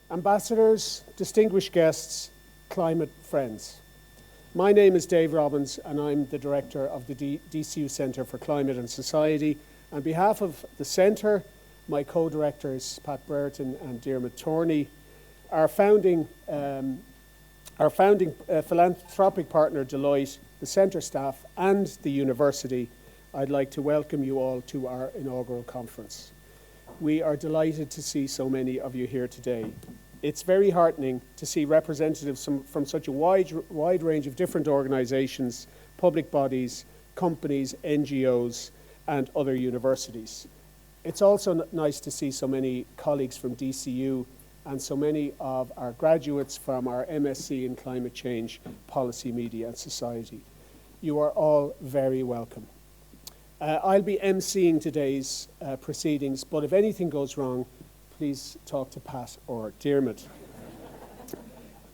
Ambassadors, distinguished guests, climate friends. My name is Dave Robbins and I'm the Director of the DCU Centre for Climate and Society. On behalf of the Centre, my co-directors Pat Brereton and Diarmuid Torney, our founding philanthropic partner Deloitte, the Centre staff and the University, I'd like to welcome you all to our inaugural conference. We are delighted to see so many of you here today. It's very heartening to see representatives from such a wide range of different organisations, public bodies, companies, NGOs and other universities. It's also nice to see so many colleagues from DCU and so many of our graduates from our MSc in Climate Change, Policy, Media and Society. You are all very welcome. I'll be emceeing today's proceedings, but if anything goes wrong, please talk to Pat or Diarmuid.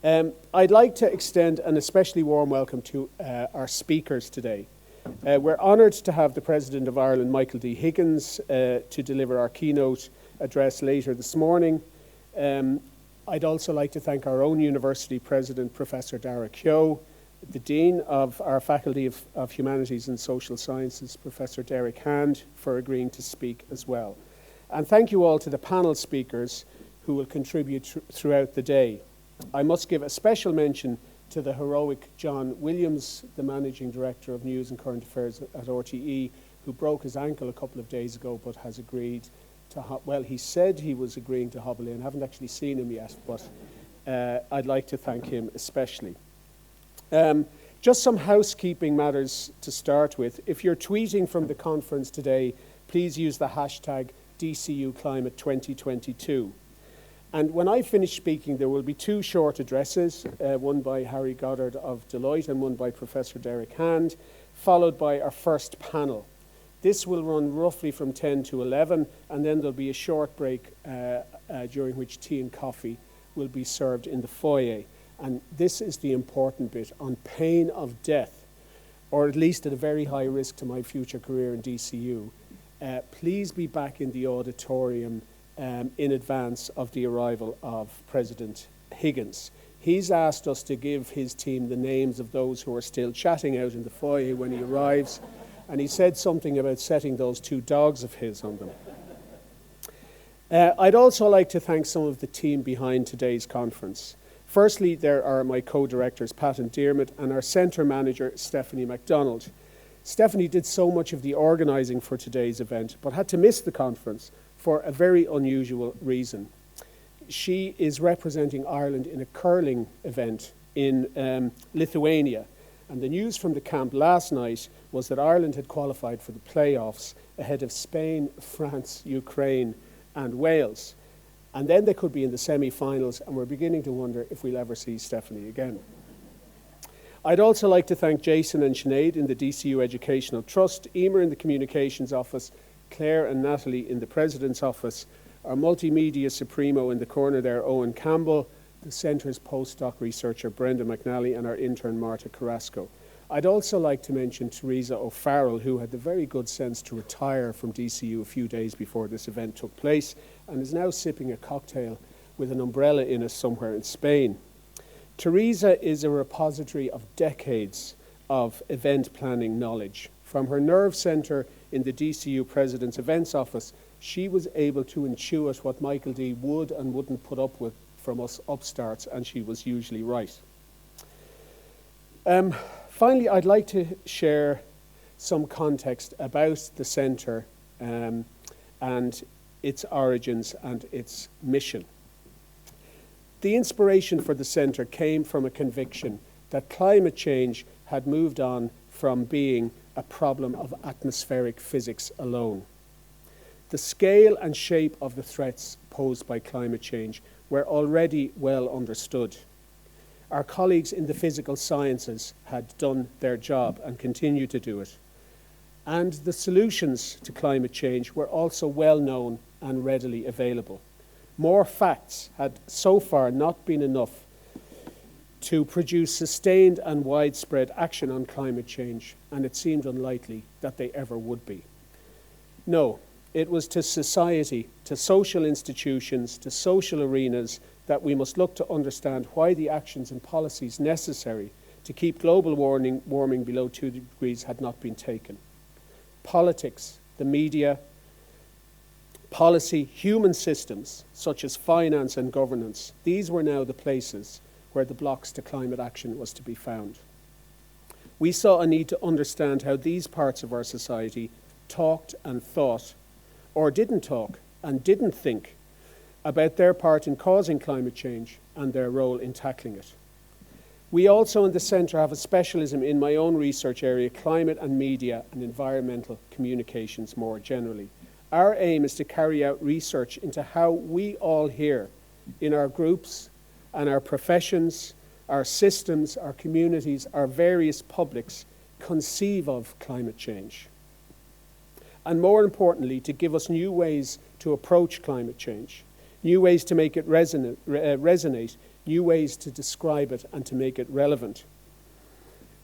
I'd like to extend an especially warm welcome to our speakers today. We're honoured to have the President of Ireland, Michael D. Higgins, to deliver our keynote address later this morning. I'd also like to thank our own University President, Professor Dara Keogh, the Dean of our Faculty of Humanities and Social Sciences, Professor Derek Hand, for agreeing to speak as well. And thank you all to the panel speakers who will contribute throughout the day. I must give a special mention to the heroic John Williams, the Managing Director of News and Current Affairs at RTE, who broke his ankle a couple of days ago but has agreed to, well, he said he was agreeing to hobble in. I haven't actually seen him yet, but I'd like to thank him especially. Just some housekeeping matters to start with. If you're tweeting from the conference today, please use the hashtag DCUClimate2022. And when I finish speaking, there will be two short addresses, one by Harry Goddard of Deloitte and one by Professor Derek Hand, followed by our first panel. This will run roughly from 10 to 11, and then there'll be a short break during which tea and coffee will be served in the foyer. And this is the important bit: on pain of death, or at least at a very high risk to my future career in DCU, please be back in the auditorium in advance of the arrival of President Higgins. He's asked us to give his team the names of those who are still chatting out in the foyer when he arrives, and he said something about setting those two dogs of his on them. I'd also like to thank some of the team behind today's conference. Firstly, there are my co-directors, Pat and Diarmuid, and our centre manager, Stephanie MacDonald. Stephanie did so much of the organising for today's event, but had to miss the conference for a very unusual reason. She is representing Ireland in a curling event in Lithuania, and the news from the camp last night was that Ireland had qualified for the playoffs ahead of Spain, France, Ukraine and Wales. And then they could be in the semi-finals, and we're beginning to wonder if we'll ever see Stephanie again. I'd also like to thank Jason and Sinead in the DCU Educational Trust, Emer in the Communications Office, Claire and Natalie in the President's Office, our multimedia supremo in the corner there, Owen Campbell, the Centre's postdoc researcher, Brenda McNally, and our intern, Marta Carrasco. I'd also like to mention Teresa O'Farrell, who had the very good sense to retire from DCU a few days before this event took place, and is now sipping a cocktail with an umbrella in it somewhere in Spain. Teresa is a repository of decades of event planning knowledge. From her nerve centre in the DCU President's Events Office, she was able to intuit what Michael D would and wouldn't put up with from us upstarts, and she was usually right. Finally, I'd like to share some context about the Centre and its origins and its mission. The inspiration for the Centre came from a conviction that climate change had moved on from being a problem of atmospheric physics alone. The scale and shape of the threats posed by climate change were already well understood. Our colleagues in the physical sciences had done their job and continue to do it. And the solutions to climate change were also well known and readily available. More facts had so far not been enough to produce sustained and widespread action on climate change, and it seemed unlikely that they ever would be. No, It was to society, to social institutions, to social arenas that we must look to understand why the actions and policies necessary to keep global warming below 2 degrees had not been taken. Politics, the media, policy, human systems such as finance and governance, these were now the places where the blocks to climate action was to be found. We saw a need to understand how these parts of our society talked and thought, or didn't talk and didn't think about their part in causing climate change and their role in tackling it. We also in the Centre have a specialism in my own research area, climate and media and environmental communications more generally. Our aim is to carry out research into how we all here in our groups and our professions, our systems, our communities, our various publics conceive of climate change. And more importantly, to give us new ways to approach climate change, new ways to make it resonate, new ways to describe it and to make it relevant.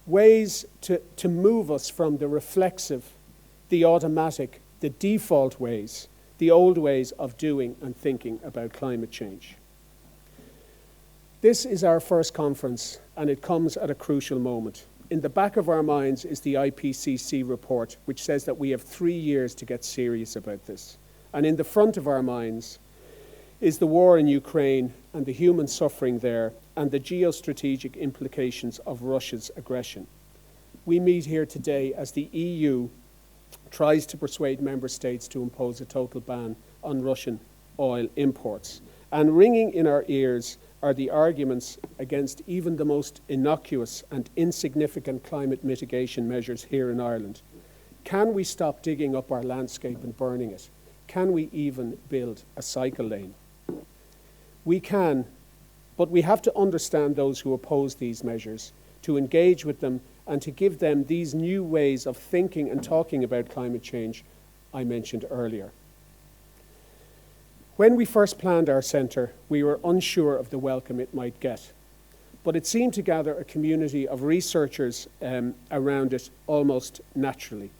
Ways to move us from the reflexive, the automatic, the default ways, the old ways of doing and thinking about climate change. This is our first conference, and it comes at a crucial moment. In the back of our minds is the IPCC report, which says that we have 3 years to get serious about this. And in the front of our minds is the war in Ukraine and the human suffering there and the geostrategic implications of Russia's aggression. We meet here today as the EU tries to persuade member states to impose a total ban on Russian oil imports. And ringing in our ears are the arguments against even the most innocuous and insignificant climate mitigation measures here in Ireland. Can we stop digging up our landscape and burning it? Can we even build a cycle lane? We can, but we have to understand those who oppose these measures, to engage with them and to give them these new ways of thinking and talking about climate change I mentioned earlier. When we first planned our centre, we were unsure of the welcome it might get, but it seemed to gather a community of researchers around it almost naturally.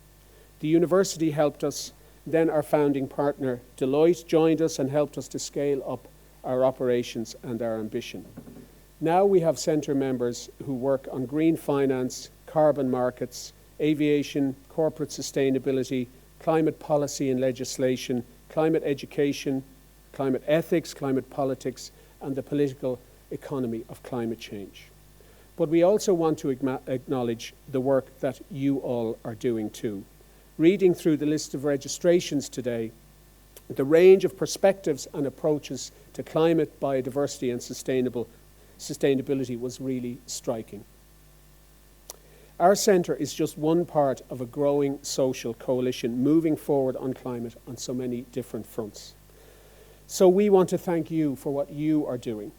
The university helped us, then our founding partner Deloitte joined us and helped us to scale up our operations and our ambition. Now we have centre members who work on green finance, carbon markets, aviation, corporate sustainability, climate policy and legislation, climate education, climate ethics, climate politics, and the political economy of climate change. But we also want to acknowledge the work that you all are doing too. Reading through the list of registrations today, the range of perspectives and approaches to climate, biodiversity, and sustainability was really striking. Our centre is just one part of a growing social coalition moving forward on climate on so many different fronts. So we want to thank you for what you are doing.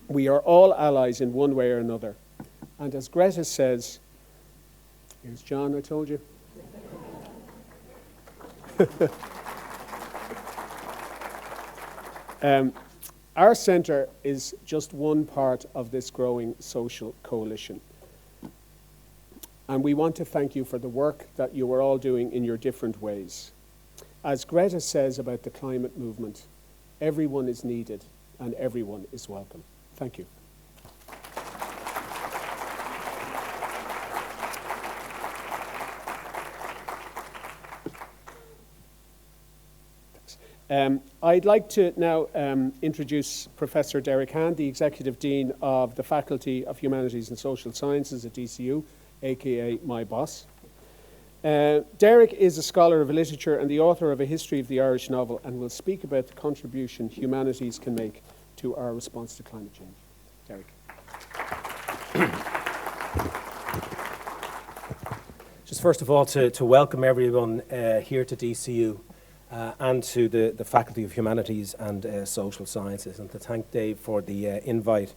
We are all allies in one way or another. And as Greta says, here's John, I told you. Our centre is just one part of this growing social coalition. And we want to thank you for the work that you are all doing in your different ways. As Greta says about the climate movement, everyone is needed and everyone is welcome. Thank you. I'd like to now introduce Professor Derek Hand, the Executive Dean of the Faculty of Humanities and Social Sciences at DCU, aka my boss. Derek is a scholar of literature and the author of A History of the Irish Novel and will speak about the contribution humanities can make to our response to climate change. Derek. Just first of all to welcome everyone here to DCU and to the Faculty of Humanities and Social Sciences, and to thank Dave for the invite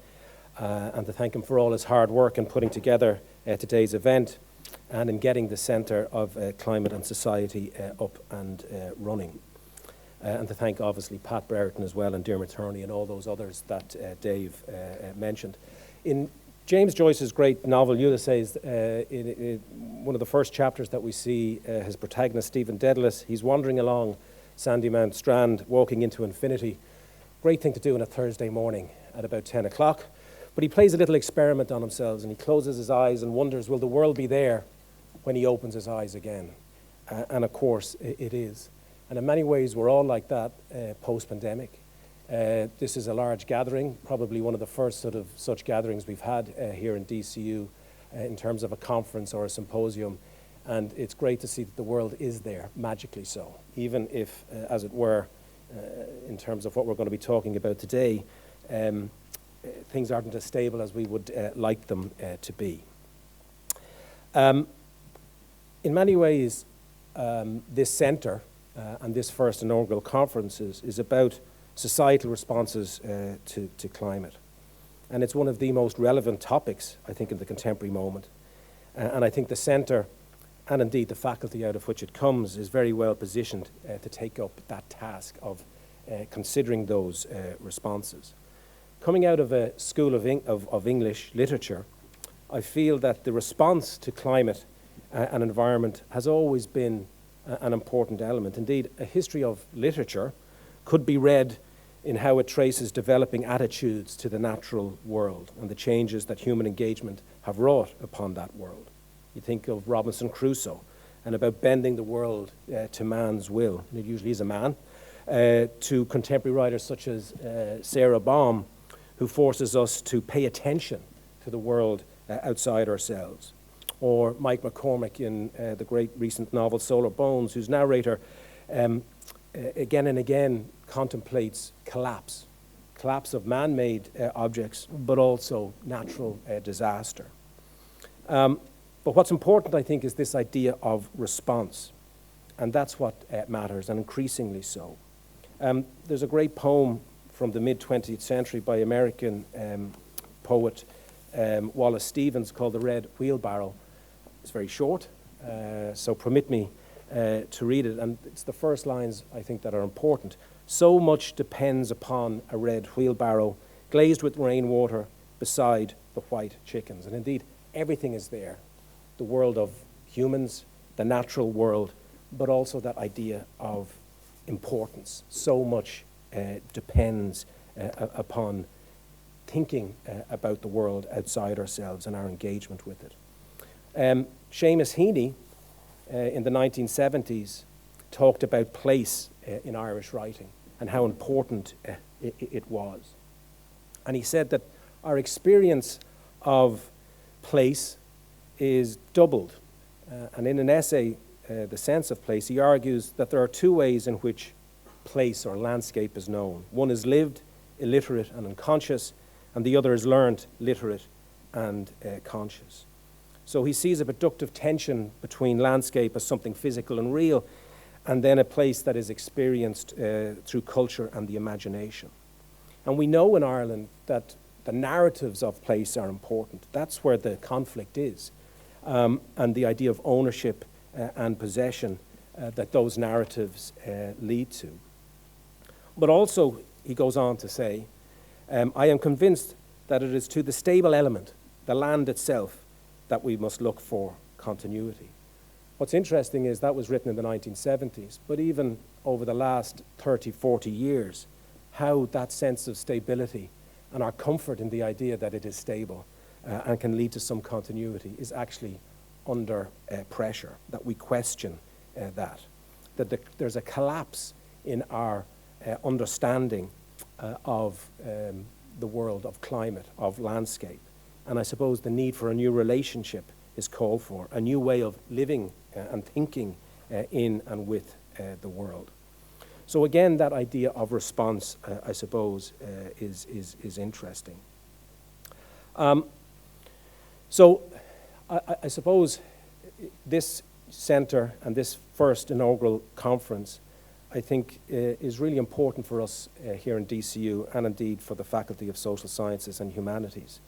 and to thank him for all his hard work in putting together today's event and in getting the Centre of Climate and Society up and running. And to thank obviously Pat Brereton as well and Dermot Turney and all those others that Dave mentioned. In James Joyce's great novel Ulysses, one of the first chapters that we see his protagonist, Stephen Dedalus, he's wandering along Sandymount Strand, walking into infinity. Great thing to do on a Thursday morning at about 10 o'clock. But he plays a little experiment on himself, and he closes his eyes and wonders, will the world be there when he opens his eyes again? And of course, it is. And in many ways, we're all like that post-pandemic. This is a large gathering, probably one of the first sort of such gatherings we've had here in DCU in terms of a conference or a symposium. And it's great to see that the world is there, magically so, even if, as it were, in terms of what we're going to be talking about today, things aren't as stable as we would like them to be. In many ways, this centre and this first inaugural conference is about societal responses to climate. And it's one of the most relevant topics, I think, in the contemporary moment. And I think the centre, and indeed the faculty out of which it comes, is very well positioned to take up that task of considering those responses. Coming out of a school of English literature, I feel that the response to climate and environment has always been an important element. Indeed, a history of literature could be read in how it traces developing attitudes to the natural world and the changes that human engagement have wrought upon that world. You think of Robinson Crusoe and about bending the world to man's will, and it usually is a man, to contemporary writers such as Sarah Baum, who forces us to pay attention to the world outside ourselves. Or Mike McCormick in the great recent novel Solar Bones, whose narrator again and again contemplates collapse of man-made objects, but also natural disaster. But what's important, I think, is this idea of response, and that's what matters, and increasingly so. There's a great poem from the mid-20th century by American poet Wallace Stevens called The Red Wheelbarrow. It's very short, so permit me to read it, and it's the first lines, I think, that are important. So much depends upon a red wheelbarrow glazed with rainwater beside the white chickens. And indeed, everything is there. The world of humans, the natural world, but also that idea of importance. So much depends upon thinking about the world outside ourselves and our engagement with it. Seamus Heaney, in the 1970s, talked about place in Irish writing and how important it was. And he said that our experience of place is doubled. And in an essay, The Sense of Place, he argues that there are two ways in which place or landscape is known. One is lived, illiterate and unconscious, and the other is learned, literate and conscious. So he sees a reductive tension between landscape as something physical and real, and then a place that is experienced through culture and the imagination. And we know in Ireland that the narratives of place are important. That's where the conflict is, and the idea of ownership and possession that those narratives lead to. But also, he goes on to say, I am convinced that it is to the stable element, the land itself, that we must look for continuity. What's interesting is that was written in the 1970s, but even over the last 30, 40 years, how that sense of stability and our comfort in the idea that it is stable and can lead to some continuity is actually under pressure, that we question that there's a collapse in our understanding of the world, of climate, of landscape. And I suppose the need for a new relationship is called for, a new way of living and thinking in and with the world. So again, that idea of response, I suppose, is interesting. So I suppose this centre and this first inaugural conference, I think, is really important for us here in DCU and indeed for the Faculty of Social Sciences and Humanities.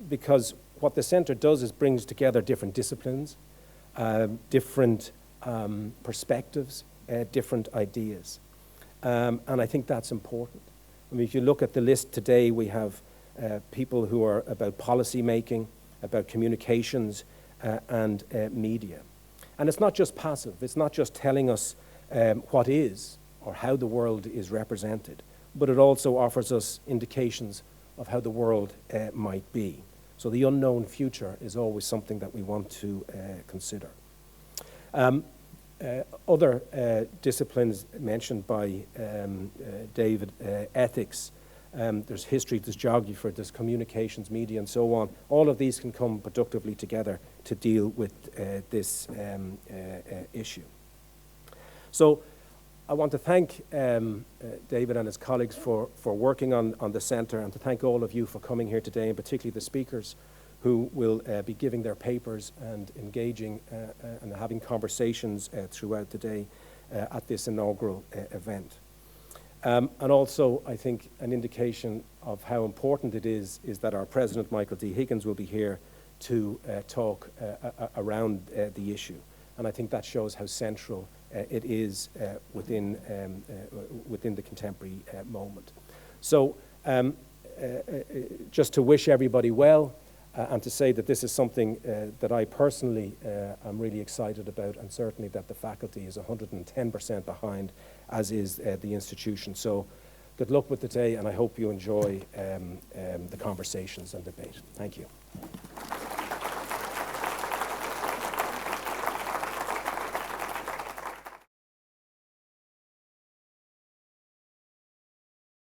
Because what the centre does is brings together different disciplines, different perspectives, different ideas. And I think that's important. I mean, if you look at the list today, we have people who are about policy making, about communications, and media. And it's not just passive. It's not just telling us what is or how the world is represented, but it also offers us indications of how the world might be. So the unknown future is always something that we want to consider. Other disciplines mentioned by David, ethics, there's history, there's geography, there's communications, media, and so on. All of these can come productively together to deal with this issue. So I want to thank David and his colleagues for working on the centre, and to thank all of you for coming here today, and particularly the speakers who will be giving their papers and engaging and having conversations throughout the day at this inaugural event. And also, I think an indication of how important it is that our President, Michael D. Higgins, will be here to talk around the issue. And I think that shows how central it is within the contemporary moment. So just to wish everybody well, and to say that this is something that I personally am really excited about, and certainly that the faculty is 110% behind, as is the institution. So good luck with the day, and I hope you enjoy the conversations and debate. Thank you.